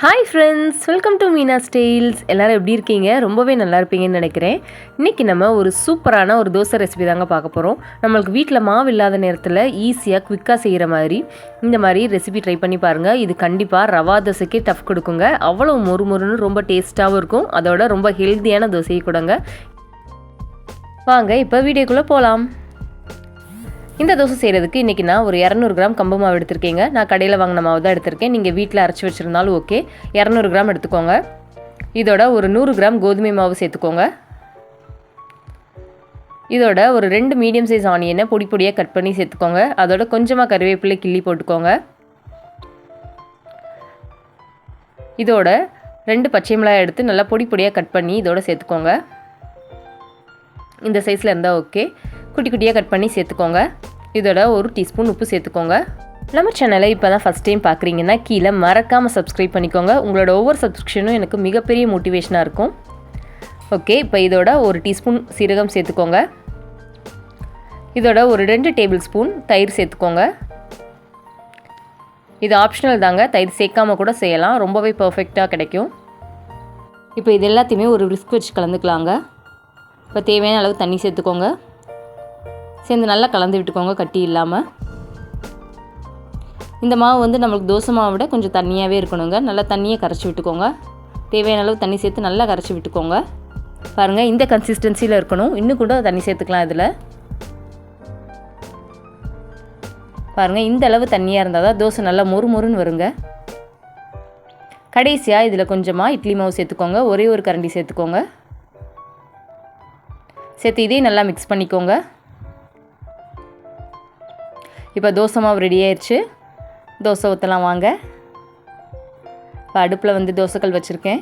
Hi friends, welcome to Meena's tales. எல்லோரும் எப்படி இருக்கீங்க? ரொம்பவே நல்லா இருப்பீங்கன்னு நினைக்கிறேன். இன்றைக்கி நம்ம ஒரு சூப்பரான ஒரு தோசை ரெசிபி தாங்க பார்க்க போகிறோம். நம்மளுக்கு வீட்டில் மாவு இல்லாத நேரத்தில் ஈஸியாக குவிக்காக செய்கிற மாதிரி இந்த மாதிரி ரெசிபி ட்ரை பண்ணி பாருங்கள். இது கண்டிப்பாக ரவா தோசைக்கே டஃப் கொடுக்குங்க. அவ்வளோ மொறுமொறுன்னு ரொம்ப டேஸ்ட்டாகவும் இருக்கும். அதோட ரொம்ப ஹெல்த்தியான தோசையை கொடுங்க. வாங்க இப்போ வீடியோக்குள்ளே போகலாம். இந்த தோசை செய்கிறதுக்கு இன்றைக்கி நான் ஒரு 200 கிராம் கம்பு மாவு எடுத்திருக்கேங்க. நான் கடையில் வாங்கின மாவு தான் எடுத்திருக்கேன். நீங்கள் வீட்டில் அரைச்சி வச்சுருந்தாலும் ஓகே. 200 கிராம் எடுத்துக்கோங்க. இதோட ஒரு 100 கிராம் கோதுமை மாவு சேர்த்துக்கோங்க. இதோட ஒரு 2 மீடியம் சைஸ் ஆனியனை பொடி பொடியாக கட் பண்ணி சேர்த்துக்கோங்க. அதோட கொஞ்சமாக கருவேப்பிலை கிள்ளி போட்டுக்கோங்க. இதோட 2 பச்சை மிளகாய் எடுத்து நல்லா பொடி பொடியாக கட் பண்ணி இதோட சேர்த்துக்கோங்க. இந்த சைஸில் இருந்தால் ஓகே. குட்டி குட்டியாக கட் பண்ணி சேர்த்துக்கோங்க. இதோட ஒரு டீஸ்பூன் உப்பு சேர்த்துக்கோங்க. நம்ம சேனலை இப்போ தான் ஃபஸ்ட் டைம் பார்க்குறீங்கன்னா கீழே மறக்காமல் சப்ஸ்கிரைப் பண்ணிக்கோங்க. உங்களோட ஒவ்வொரு சப்ஸ்கிரிப்ஷனும் எனக்கு மிகப்பெரிய மோட்டிவேஷனாக இருக்கும். ஓகே, இப்போ இதோட ஒரு டீஸ்பூன் சீரகம் சேர்த்துக்கோங்க. இதோட ஒரு 2 டேபிள் ஸ்பூன் தயிர் சேர்த்துக்கோங்க. இது ஆப்ஷனல் தாங்க, தயிர் சேர்க்காமல் கூட செய்யலாம். ரொம்பவே பர்ஃபெக்டாக கிடைக்கும். இப்போ இது எல்லாத்தையுமே ஒரு விஸ்க் வச்சு கலந்துக்கலாங்க. இப்போ தேவையான அளவு தண்ணி சேர்த்துக்கோங்க. சேர்ந்து நல்லா கலந்து விட்டுக்கோங்க, கட்டி இல்லாமல். இந்த மாவு நம்மளுக்கு தோசை மாவை விட கொஞ்சம் தண்ணியாகவே இருக்கணுங்க. நல்லா தண்ணியை கரைச்சி விட்டுக்கோங்க. தேவையான அளவு தண்ணி சேர்த்து நல்லா கரைச்சி விட்டுக்கோங்க. பாருங்கள், இந்த கன்சிஸ்டன்சியில் இருக்கணும். இன்னும் கூட தண்ணி சேர்த்துக்கலாம். இதில் பாருங்கள், இந்த அளவு தண்ணியாக இருந்தால் தான் தோசை நல்லா மொறுமொறுன்னு வருங்க. கடைசியாக இதில் கொஞ்சமாக இட்லி மாவு சேர்த்துக்கோங்க. ஒரே ஒரு கரண்டி சேர்த்துக்கோங்க. சேர்த்து இதையும் நல்லா மிக்ஸ் பண்ணிக்கோங்க. இப்போ தோசை மாவு ரெடி ஆயிடுச்சு. தோசை ஊற்றலாம் வாங்க. இப்போ அடுப்பில் தோசைக்கல் வச்சுருக்கேன்.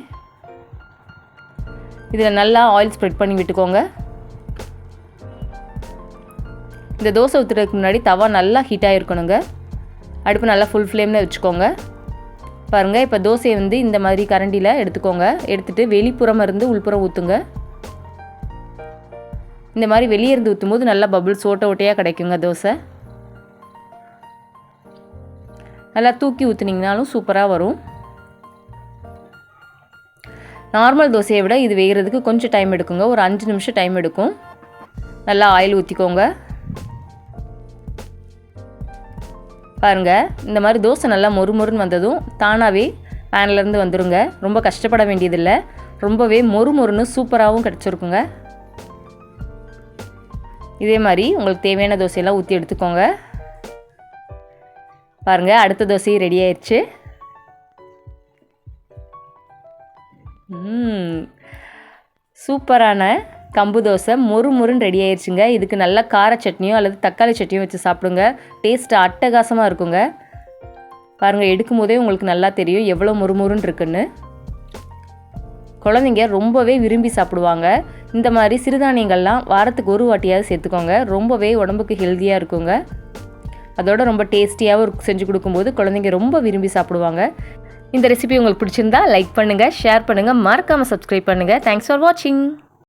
இதில் நல்லா ஆயில் ஸ்ப்ரெட் பண்ணி விட்டுக்கோங்க. இந்த தோசை ஊற்றுறதுக்கு முன்னாடி தவா நல்லா ஹீட்டாக இருக்கணுங்க. அடுப்பு நல்லா ஃபுல் ஃப்ளேமில் வச்சுக்கோங்க. பாருங்கள், இப்போ தோசையை இந்த மாதிரி கரண்டியில் எடுத்துக்கோங்க. எடுத்துகிட்டு வெளிப்புறம் இருந்து உள்புறம் ஊற்றுங்க. இந்த மாதிரி வெளியே இருந்து ஊற்றும் போது நல்லா பபிள்ஸ் ஓட்ட ஓட்டையாக கிடைக்குங்க தோசை. நல்லா தூக்கி ஊற்றுனீங்கனாலும் சூப்பராக வரும். நார்மல் தோசையை விட இது வேகிறதுக்கு கொஞ்சம் டைம் எடுக்குங்க. ஒரு 5 நிமிஷம் டைம் எடுக்கும். நல்லா ஆயில் ஊற்றிக்கோங்க. பாருங்கள், இந்த மாதிரி தோசை நல்லா மொறுமொறுன்னு வந்ததும் தானாகவே பேன்லேருந்து வந்துடுங்க. ரொம்ப கஷ்டப்பட வேண்டியதில்லை. ரொம்பவே மொறுமொறுன்னு சூப்பராகவும் கிடச்சிருக்குங்க. இதே மாதிரி உங்களுக்கு தேவையான தோசையெல்லாம் ஊற்றி எடுத்துக்கோங்க. பாருங்கள், அடுத்த தோசையும் ரெடி ஆயிடுச்சு. சூப்பரான கம்பு தோசை மொறுமொறுன்னு ரெடி ஆயிடுச்சுங்க. இதுக்கு நல்ல கார சட்னியோ அல்லது தக்காளி சட்னியோ வச்சு சாப்பிடுங்க. டேஸ்ட்டு அட்டகாசமாக இருக்குங்க. பாருங்கள், எடுக்கும் போதே உங்களுக்கு நல்லா தெரியும் எவ்வளோ மொறுமொறுன்னு இருக்குன்னு. குழந்தைங்க ரொம்பவே விரும்பி சாப்பிடுவாங்க. இந்த மாதிரி சிறுதானியங்கள்லாம் வாரத்துக்கு ஒரு வாட்டியாவது சேர்த்துக்கோங்க. ரொம்பவே உடம்புக்கு ஹெல்த்தியாக இருக்குங்க. அதோட ரொம்ப டேஸ்டியாகவும் செஞ்சு கொடுக்கும்போது குழந்தைங்க ரொம்ப விரும்பி சாப்பிடுவாங்க. இந்த ரெசிபி உங்களுக்கு பிடிச்சிருந்தா லைக் பண்ணுங்கள், ஷேர் பண்ணுங்கள், மறக்காமல் சப்ஸ்கிரைப் பண்ணுங்கள். தேங்க்ஸ் ஃபார் வாட்சிங்.